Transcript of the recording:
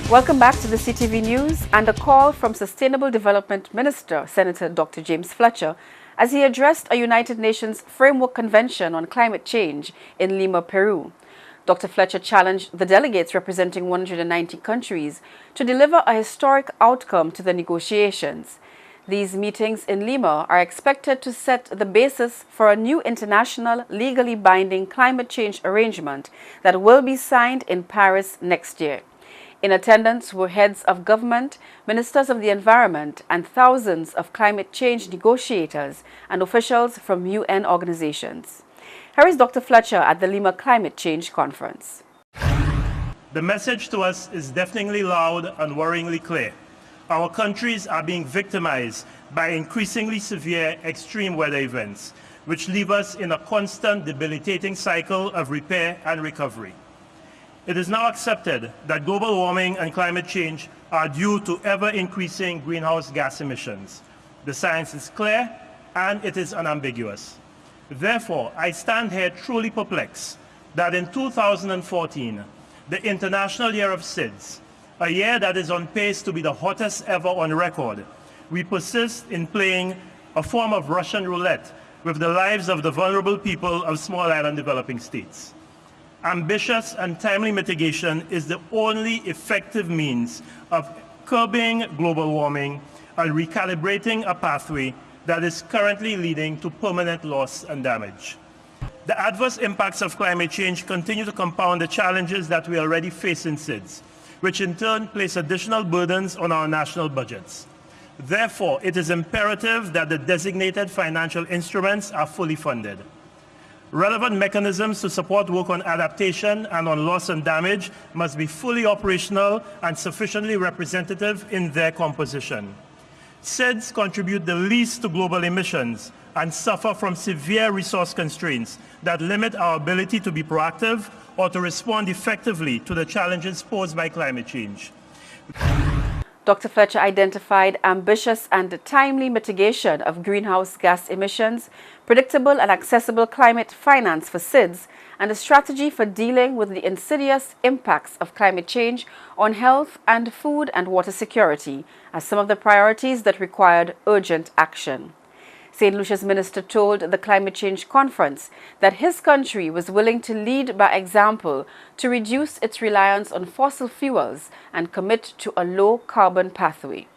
Welcome back to the CTV News and a call from Sustainable Development Minister, Senator Dr. James Fletcher, as he addressed a United Nations Framework Convention on Climate Change in Lima, Peru. Dr. Fletcher challenged the delegates representing 190 countries to deliver a historic outcome to the negotiations. These meetings in Lima are expected to set the basis for a new international, legally binding climate change arrangement that will be signed in Paris next year. In attendance were heads of government, ministers of the environment, and thousands of climate change negotiators and officials from UN organizations. Here is Dr. Fletcher at the Lima Climate Change Conference. The message to us is deafeningly loud and worryingly clear. Our countries are being victimized by increasingly severe extreme weather events, which leave us in a constant debilitating cycle of repair and recovery. It is now accepted that global warming and climate change are due to ever-increasing greenhouse gas emissions. The science is clear and it is unambiguous. Therefore, I stand here truly perplexed that in 2014, the International Year of SIDS, a year that is on pace to be the hottest ever on record, we persist in playing a form of Russian roulette with the lives of the vulnerable people of small island developing states. Ambitious and timely mitigation is the only effective means of curbing global warming and recalibrating a pathway that is currently leading to permanent loss and damage. The adverse impacts of climate change continue to compound the challenges that we already face in SIDS, which in turn place additional burdens on our national budgets. Therefore, it is imperative that the designated financial instruments are fully funded. Relevant mechanisms to support work on adaptation and on loss and damage must be fully operational and sufficiently representative in their composition. SIDS contribute the least to global emissions and suffer from severe resource constraints that limit our ability to be proactive or to respond effectively to the challenges posed by climate change. Dr. Fletcher identified ambitious and timely mitigation of greenhouse gas emissions, predictable and accessible climate finance for SIDS, and a strategy for dealing with the insidious impacts of climate change on health and food and water security as some of the priorities that required urgent action. St. Lucia's minister told the Climate Change Conference that his country was willing to lead by example to reduce its reliance on fossil fuels and commit to a low-carbon pathway.